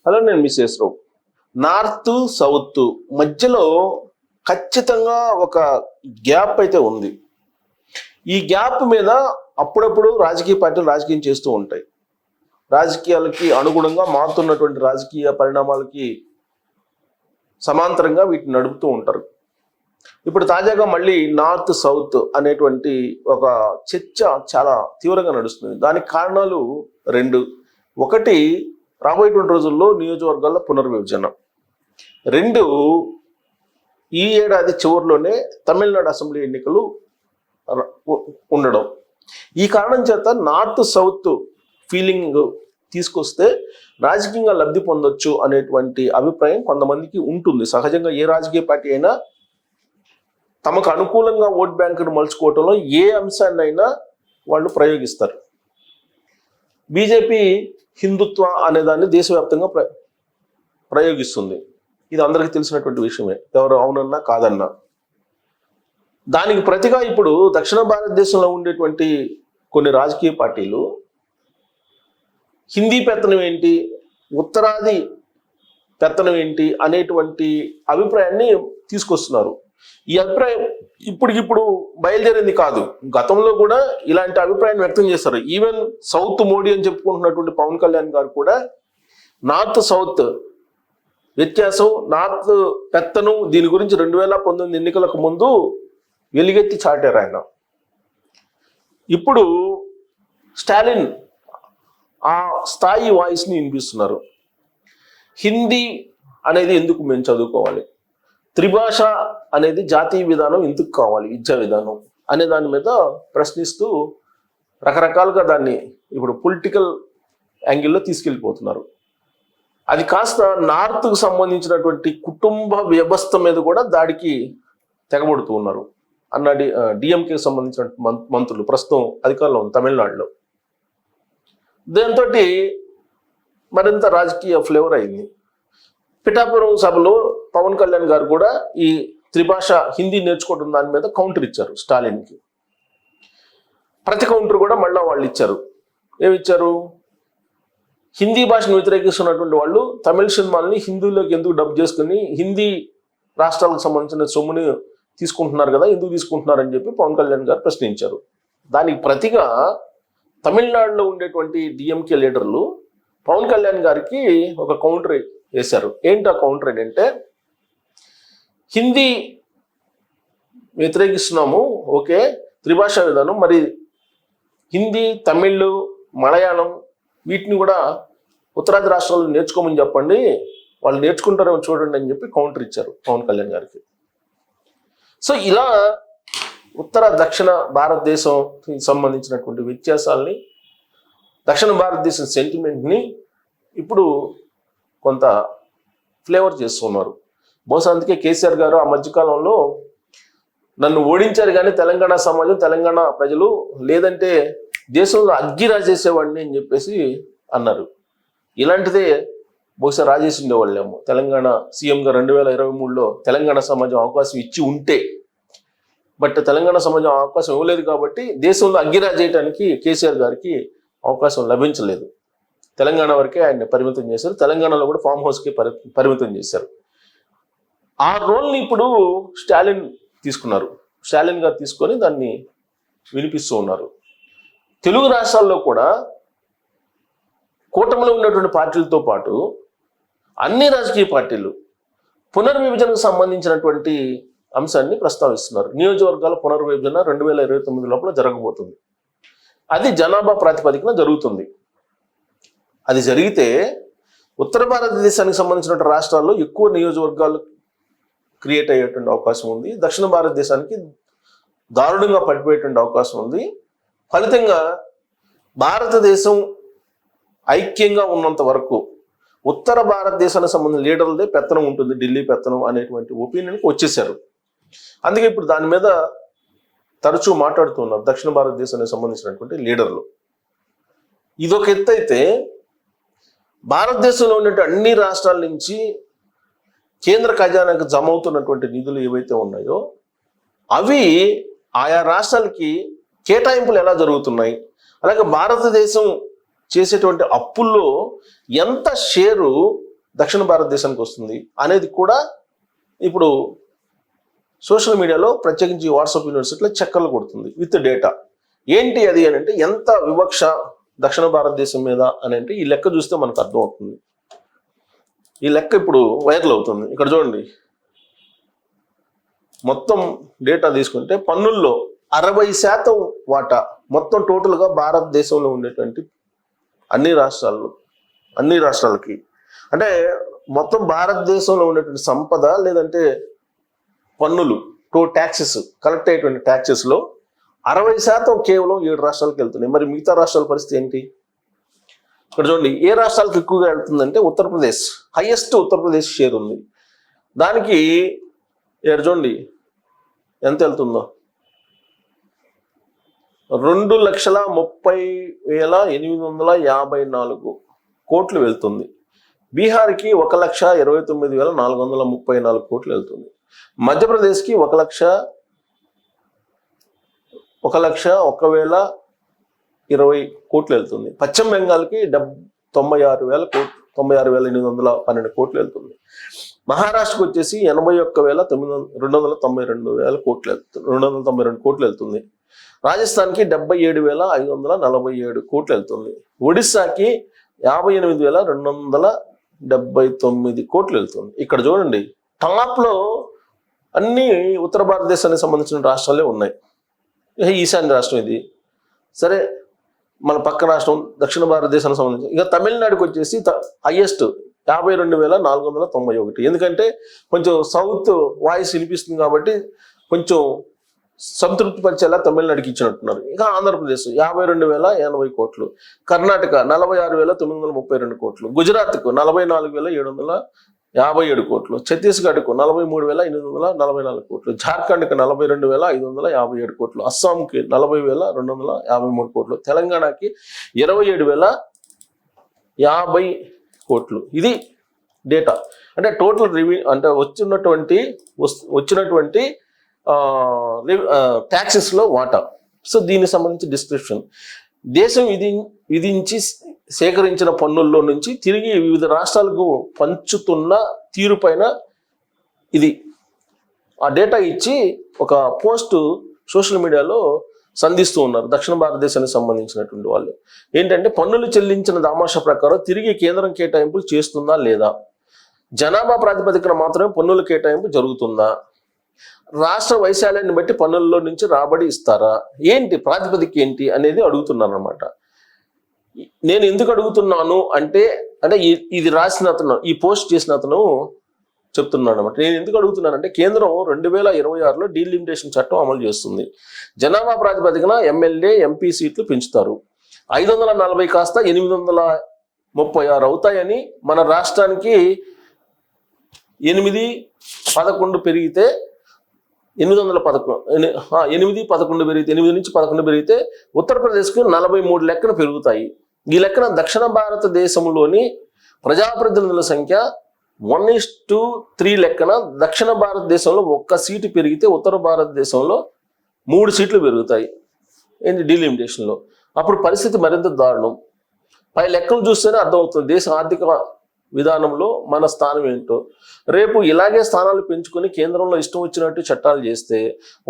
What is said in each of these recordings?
Hello, నేను missus రావు. North south మధ్యలో ఖచ్చితంగా ఒక గ్యాప్ అయితే ఉంది. ఈ గ్యాప్ మీద అప్పుడప్పుడు రాజకీయ పార్టీలు రాజకీయం చేస్తూ ఉంటాయి. రాజకీయాలకి అనుగుణంగా మారుతున్నటువంటి రాజకీయ పరిణామాలకి సమాంతరంగా వీటిని నడుపుతూ ఉంటారు. ఇప్పుడు తాజాగా మళ్ళీ నార్త్ సౌత్ అనేటువంటి ఒక చర్చ చాలా తీవ్రంగా నడుస్తుంది. దానికి కారణాలు రెండు. ఒకటి, రాబోయేటువంటి రోజుల్లో నియోజకవర్గాల పునర్విభజన. రెండు, ఈ ఏడాది చివరిలోనే తమిళనాడు అసెంబ్లీ ఎన్నికలు ఉండడం. ఈ కారణం చేత నార్త్ సౌత్ ఫీలింగ్ తీసుకొస్తే రాజకీయంగా లబ్ధి పొందొచ్చు అనేటువంటి అభిప్రాయం కొంతమందికి ఉంటుంది. సహజంగా ఏ రాజకీయ పార్టీ అయినా తమకు అనుకూలంగా ఓట్ బ్యాంకును మలుచుకోవటంలో ఏ అంశాన్నైనా వాళ్ళు ప్రయోగిస్తారు. బీజేపీ హిందుత్వ అనే దాన్ని దేశవ్యాప్తంగా ప్రయోగిస్తుంది. ఇది అందరికీ తెలిసినటువంటి విషయమే, ఎవరు అవునన్నా కాదన్నా. దానికి ప్రతిగా ఇప్పుడు దక్షిణ భారతదేశంలో ఉండేటువంటి కొన్ని రాజకీయ పార్టీలు హిందీ పెత్తనం ఏంటి, ఉత్తరాది పెత్తనం ఏంటి అనేటువంటి అభిప్రాయాన్ని తీసుకొస్తున్నారు. ఈ అభిప్రాయం ఇప్పటికిప్పుడు బయలుదేరింది కాదు. గతంలో కూడా ఇలాంటి అభిప్రాయాన్ని వ్యక్తం చేస్తారు. ఈవెన్ సౌత్ మోడీ అని చెప్పుకుంటున్నటువంటి పవన్ కళ్యాణ్ గారు కూడా నార్త్ సౌత్ వ్యత్యాసం, నార్త్ పెత్తనం, దీని గురించి 2019 ఎన్నికలకు ముందు వెలుగెత్తి చాటారు ఆయన. ఇప్పుడు స్టాలిన్ ఆ స్థాయి వాయిస్ని వినిపిస్తున్నారు. హిందీ అనేది ఎందుకు మేము చదువుకోవాలి, త్రిభాష అనేది జాతీయ విధానం ఎందుకు కావాలి, విద్యా విధానం అనే దాని మీద ప్రశ్నిస్తూ రకరకాలుగా దాన్ని ఇప్పుడు పొలిటికల్ యాంగిల్లో తీసుకెళ్ళిపోతున్నారు. అది కాస్త నార్త్కు సంబంధించినటువంటి కుటుంబ వ్యవస్థ మీద కూడా దాడికి తెగబడుతూ ఉన్నారు అన్న డిఎంకేకి సంబంధించిన మంత్రులు ప్రస్తుతం అధికారంలో ఉంది తమిళనాడులో. దాంతో మరింత రాజకీయ ఫ్లేవర్ అయింది. పిఠాపురం సభలో పవన్ కళ్యాణ్ గారు కూడా ఈ త్రిభాష హిందీ నేర్చుకోవడం దాని మీద కౌంటర్ ఇచ్చారు స్టాలిన్కి. ప్రతి కౌంటర్ కూడా మళ్ళీ వాళ్ళు ఇచ్చారు. ఏమిచ్చారు? హిందీ భాషను వ్యతిరేకిస్తున్నటువంటి వాళ్ళు తమిళ సినిమాలని హిందీలోకి ఎందుకు డబ్ చేసుకుని హిందీ రాష్ట్రాలకు సంబంధించిన సొమ్ముని తీసుకుంటున్నారు కదా, ఎందుకు తీసుకుంటున్నారని చెప్పి పవన్ కళ్యాణ్ గారు ప్రశ్నించారు. దానికి ప్రతిగా తమిళనాడులో ఉండేటువంటి డిఎంకే లీడర్లు పవన్ కళ్యాణ్ గారికి ఒక కౌంటర్ వేశారు. ఏంటి ఆ కౌంటర్ ఏంటంటే, హిందీ వ్యతిరేకిస్తున్నాము, ఓకే, త్రిభాషా విధానం, మరి హిందీ, తమిళ్, మలయాళం వీటిని కూడా ఉత్తరాది రాష్ట్రాల్లో నేర్చుకోమని చెప్పండి, వాళ్ళు నేర్చుకుంటారేమో చూడండి అని చెప్పి కౌంటర్ ఇచ్చారు పవన్ కళ్యాణ్ గారికి. సో ఇలా ఉత్తర దక్షిణ భారతదేశం సంబంధించినటువంటి వ్యత్యాసాలని, దక్షిణ భారతదేశం సెంటిమెంట్ని ఇప్పుడు కొంత ఫ్లేవర్ చేస్తున్నారు. బహుశా అందుకే కేసీఆర్ గారు ఆ మధ్యకాలంలో నన్ను ఓడించారు కానీ తెలంగాణ సమాజం, తెలంగాణ ప్రజలు, లేదంటే దేశంలో అగ్గి రాజేసేవాడిని అని చెప్పేసి అన్నారు. ఇలాంటిదే బహుశా రాజేసి ఉండేవాళ్ళేమో తెలంగాణ సీఎంగా 2023లో తెలంగాణ సమాజం అవకాశం ఇచ్చి ఉంటే. బట్ తెలంగాణ సమాజం అవకాశం ఇవ్వలేదు కాబట్టి దేశంలో అగ్గి రాజేయడానికి కేసీఆర్ గారికి అవకాశం లభించలేదు. తెలంగాణ వరకే ఆయన పరిమితం చేశారు. తెలంగాణలో కూడా ఫామ్ హౌస్కి పరిమితం చేశారు. ఆ రోల్ని ఇప్పుడు స్టాలిన్ తీసుకున్నారు. స్టాలిన్ గారు తీసుకొని దాన్ని వినిపిస్తూ ఉన్నారు. తెలుగు రాష్ట్రాల్లో కూడా కూటమిలో ఉన్నటువంటి పార్టీలతో పాటు అన్ని రాజకీయ పార్టీలు పునర్విభజనకు సంబంధించినటువంటి అంశాన్ని ప్రస్తావిస్తున్నారు. నియోజకవర్గాల పునర్విభజన 2029 లోపల జరగబోతుంది. అది జనాభా ప్రాతిపదికన జరుగుతుంది. అది జరిగితే ఉత్తర భారతదేశానికి సంబంధించిన రాష్ట్రాల్లో ఎక్కువ నియోజకవర్గాలు క్రియేట్ అయ్యేటువంటి అవకాశం ఉంది. దక్షిణ భారతదేశానికి దారుణంగా పడిపోయేటువంటి అవకాశం ఉంది. ఫలితంగా భారతదేశం ఐక్యంగా ఉన్నంత వరకు ఉత్తర భారతదేశానికి సంబంధించిన లీడర్లదే పెత్తనం ఉంటుంది, ఢిల్లీ పెత్తనం అనేటువంటి ఒపీనియన్కి వచ్చేసారు. అందుకే ఇప్పుడు దాని మీద తరచూ మాట్లాడుతున్నారు దక్షిణ భారతదేశానికి సంబంధించినటువంటి లీడర్లు. ఇదొక ఎత్తు అయితే, భారతదేశంలో ఉన్నటువంటి అన్ని రాష్ట్రాల నుంచి కేంద్ర ఖజానాకు జమ అవుతున్నటువంటి నిధులు ఏవైతే ఉన్నాయో అవి ఆయా రాష్ట్రాలకి కేటాయింపులు ఎలా జరుగుతున్నాయి, అలాగే భారతదేశం చేసేటువంటి అప్పుల్లో ఎంత షేరు దక్షిణ భారతదేశానికి వస్తుంది అనేది కూడా ఇప్పుడు సోషల్ మీడియాలో ప్రత్యేకించి వాట్సాప్ యూనివర్సిటీలో చక్కర్లు కొడుతుంది విత్ డేటా. ఏంటి అది అని అంటే ఎంత వివక్ష దక్షిణ భారతదేశం మీద అని అంటే ఈ లెక్క చూస్తే మనకు అర్థం అవుతుంది. ఈ లెక్క ఇప్పుడు వైరల్ అవుతుంది. ఇక్కడ చూడండి, మొత్తం డేటా తీసుకుంటే పన్నుల్లో 60% వాటా మొత్తం టోటల్గా భారతదేశంలో ఉండేటువంటి అన్ని రాష్ట్రాలకి అంటే మొత్తం భారతదేశంలో ఉండేటువంటి సంపద లేదంటే పన్నులు ట్యాక్సెస్ కలెక్ట్ అయ్యేటువంటి ట్యాక్సెస్లో 60% కేవలం 7 రాష్ట్రాలకు వెళ్తున్నాయి. మరి మిగతా రాష్ట్రాల పరిస్థితి ఏంటి? ఇక్కడ చూడండి, ఏ రాష్ట్రాలకు ఎక్కువగా వెళ్తుందంటే ఉత్తరప్రదేశ్, హైయెస్ట్ ఉత్తరప్రదేశ్ షేర్ ఉంది. దానికి ఇక్కడ చూడండి ఎంత వెళ్తుందో, 2,30,854 కోట్లు వెళ్తుంది. బీహార్కి 1,29,434 కోట్లు వెళ్తుంది. మధ్యప్రదేశ్కి 1,01,020 కోట్లు వెళ్తుంది. పశ్చిమ బెంగాల్కి 96,812 కోట్లు వెళ్తుంది. మహారాష్ట్రకి వచ్చేసి 81,292 కోట్లు వెళ్తుంది. రాజస్థాన్కి 77,547 కోట్లు వెళ్తుంది. ఒడిస్సాకి 58,279 కోట్లు వెళ్తుంది. ఇక్కడ చూడండి, టాప్లో అన్ని ఉత్తర భారతదేశానికి సంబంధించిన రాష్ట్రాలే ఉన్నాయి. ఈశాన్య రాష్ట్రం ఇది సరే, మన పక్క రాష్ట్రం దక్షిణ భారతదేశానికి సంబంధించి. ఇక తమిళనాడుకి వచ్చేసి హైయెస్ట్ 52,491. ఎందుకంటే కొంచెం సౌత్ వాయిస్ వినిపిస్తుంది కాబట్టి కొంచెం సంతృప్తి పరిచేలా తమిళనాడుకి ఇచ్చినట్టున్నారు. ఇక ఆంధ్రప్రదేశ్ 52,080 కోట్లు, కర్ణాటక 46,932 కోట్లు, గుజరాత్కు 44,757 కోట్లు, ఛత్తీస్గఢ్కు 43,844 కోట్లు, జార్ఖండ్కి 42,557 కోట్లు, అస్సాంకి 40,253 కోట్లు, తెలంగాణకి 27,050 కోట్లు. ఇది డేటా. అంటే టోటల్ అంటే వచ్చినటువంటి ట్యాక్సెస్లో వాటా. సో దీనికి సంబంధించి డిస్క్రిప్షన్, దేశం విధించి సేకరించిన పన్నుల్లో నుంచి తిరిగి వివిధ రాష్ట్రాలకు పంచుతున్న తీరు పైన ఇది ఆ డేటా ఇచ్చి ఒక పోస్ట్ సోషల్ మీడియాలో సంధిస్తూ ఉన్నారు దక్షిణ భారతదేశానికి సంబంధించినటువంటి వాళ్ళు. ఏంటంటే పన్నులు చెల్లించిన దామాషా ప్రకారం తిరిగి కేంద్రం కేటాయింపులు చేస్తుందా లేదా, జనాభా ప్రాతిపదికన మాత్రమే పన్నుల కేటాయింపు జరుగుతుందా, రాష్ట్ర వైశాల్యాన్ని బట్టి పన్నుల్లో నుంచి రాబడి ఇస్తారా, ఏంటి ప్రాతిపదిక ఏంటి అనేది అడుగుతున్నాను అనమాట. నేను ఎందుకు అడుగుతున్నాను అంటే ఇది రాసిన అతను, ఈ పోస్ట్ చేసిన అతను చెప్తున్నాను అనమాట. నేను ఎందుకు అడుగుతున్నానంటే కేంద్రం 2026లో డీలిమిటేషన్ చట్టం అమలు చేస్తుంది. జనాభా ప్రాతిపదికన ఎమ్మెల్యే ఎంపీ సీట్లు పెంచుతారు. 540 కాస్త 836 అవుతాయని మన రాష్ట్రానికి 8-11 పెరిగితే 8-11 పెరిగితే 8 నుంచి 11 పెరిగితే ఉత్తరప్రదేశ్కు 43 లెక్కన పెరుగుతాయి. ఈ లెక్కన దక్షిణ భారతదేశంలోని ప్రజాప్రతినిధుల సంఖ్య 1:3 లెక్కన దక్షిణ భారతదేశంలో 1 సీటు పెరిగితే ఉత్తర భారతదేశంలో 3 సీట్లు పెరుగుతాయి ఏంటి డీలిమిటేషన్లో. అప్పుడు పరిస్థితి మరింత దారుణం. పై లెక్కలు చూస్తేనే అర్థమవుతుంది దేశ ఆర్థిక విధానంలో మన స్థానం ఏంటో. రేపు ఇలాగే స్థానాలు పెంచుకొని కేంద్రంలో ఇష్టం వచ్చినట్టు చట్టాలు చేస్తే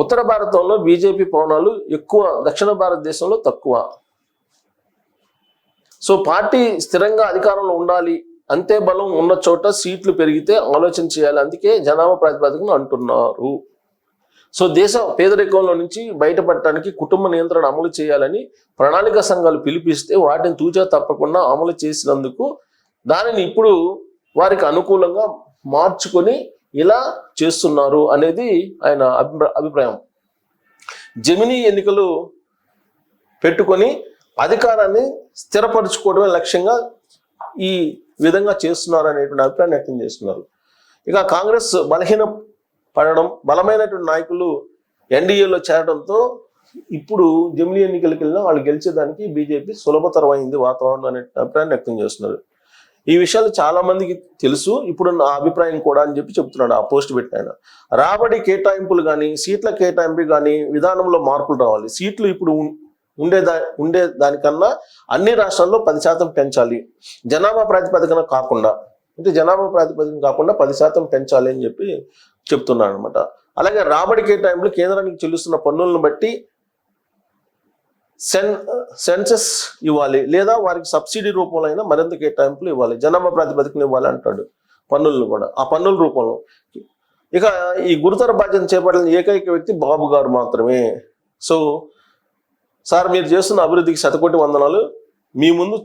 ఉత్తర భారతంలో బీజేపీ పవనాలు ఎక్కువ, దక్షిణ భారతదేశంలో తక్కువ. సో పార్టీ స్థిరంగా అధికారంలో ఉండాలి, అంతే బలం ఉన్న చోట సీట్లు పెరిగితే ఆలోచన చేయాలి. అందుకే జనాభా ప్రాతిపదికన అంటున్నారు. సో దేశ పేదరికంలో నుంచి బయటపడటానికి కుటుంబ నియంత్రణ అమలు చేయాలని ప్రణాళిక సంఘాలు పిలిపిస్తే వాటిని తూచా తప్పకుండా అమలు చేసినందుకు దానిని ఇప్పుడు వారికి అనుకూలంగా మార్చుకొని ఇలా చేస్తున్నారు అనేది ఆయన అభిప్రాయం. జమినీ ఎన్నికలు పెట్టుకొని అధికారాన్ని స్థిరపరచుకోవడమే లక్ష్యంగా ఈ విధంగా చేస్తున్నారు అనేటువంటి అభిప్రాయం వ్యక్తం చేస్తున్నారు. ఇక కాంగ్రెస్ బలహీన పడడం, బలమైనటువంటి నాయకులు ఎన్డీఏలో చేరడంతో ఇప్పుడు జమిలీ ఎన్నికలకు వెళ్ళినా వాళ్ళు గెలిచేదానికి బీజేపీ సులభతరమైంది వాతావరణం అనే అభిప్రాయం వ్యక్తం చేస్తున్నారు. ఈ విషయాలు చాలా మందికి తెలుసు, ఇప్పుడు నా అభిప్రాయం కూడా అని చెప్పి చెప్తున్నాడు ఆ పోస్ట్ పెట్టిన. రాబడి కేటాయింపులు కానీ సీట్ల కేటాయింపు కానీ విధానంలో మార్పులు రావాలి. సీట్లు ఇప్పుడు ఉండే దానికన్నా అన్ని రాష్ట్రాల్లో 10% పెంచాలి. జనాభా ప్రాతిపదికన కాకుండా అంటే జనాభా ప్రాతిపదికన కాకుండా 10% పెంచాలి అని చెప్పి చెప్తున్నాడు అనమాట. అలాగే రాబడి కేటాయింపులు కేంద్రానికి చెల్లిస్తున్న పన్నులను బట్టి సెన్సెస్ ఇవ్వాలి, లేదా వారికి సబ్సిడీ రూపంలో అయినా మరింత కేటాయింపులు ఇవ్వాలి, జనాభా ప్రాతిపదికన ఇవ్వాలి అంటాడు పన్నులను కూడా, ఆ పన్నుల రూపంలో. ఇక ఈ గురుతర బాధ్యత చేపట్టిన ఏకైక వ్యక్తి బాబు గారు మాత్రమే. సో సార్, మీరు చేస్తున్న అభివృద్ధికి శతకోటి వందనాలు, మీ ముందు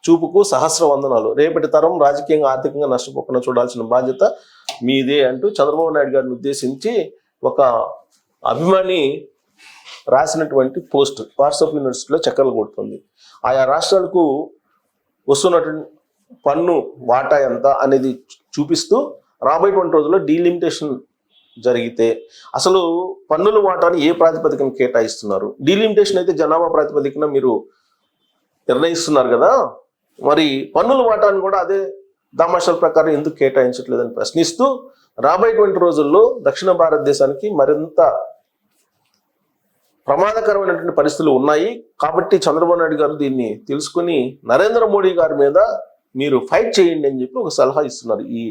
చూపుకు సహస్ర వందనాలు, రేపటి తరం రాజకీయంగా ఆర్థికంగా నష్టపోకుండా చూడాల్సిన బాధ్యత మీదే అంటూ చంద్రబాబు నాయుడు గారిని ఉద్దేశించి ఒక అభిమాని రాసినటువంటి పోస్ట్ వాట్సాప్ యూనివర్సిటీలో చక్కర్లు కొడుతుంది. ఆయా రాష్ట్రాలకు వస్తున్నటువంటి పన్ను వాటా ఎంత అనేది చూపిస్తూ రాబోయేటువంటి రోజుల్లో డీలిమిటేషన్ జరిగితే అసలు పన్నుల వాటాను ఏ ప్రాతిపదికన కేటాయిస్తున్నారు, డీలిమిటేషన్ అయితే జనాభా ప్రాతిపదికన మీరు నిర్ణయిస్తున్నారు కదా, మరి పన్నుల వాటాను కూడా అదే దామాషాల ప్రకారం ఎందుకు కేటాయించట్లేదని ప్రశ్నిస్తూ రాబోయేటువంటి రోజుల్లో దక్షిణ భారతదేశానికి మరింత ప్రమాదకరమైనటువంటి పరిస్థితులు ఉన్నాయి. కాబట్టి చంద్రబాబు నాయుడు గారు దీన్ని తెలుసుకుని నరేంద్ర మోడీ గారి మీద మీరు ఫైట్ చేయండి అని చెప్పి ఒక సలహా ఇస్తున్నారు ఈ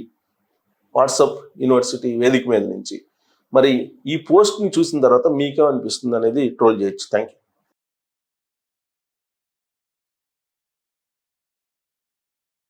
వాట్సాప్ యూనివర్సిటీ వేదిక మీద నుంచి. మరి ఈ పోస్ట్ని చూసిన తర్వాత మీకేమనిపిస్తుంది అనేది ట్రోల్ చేయొచ్చు. Thank you.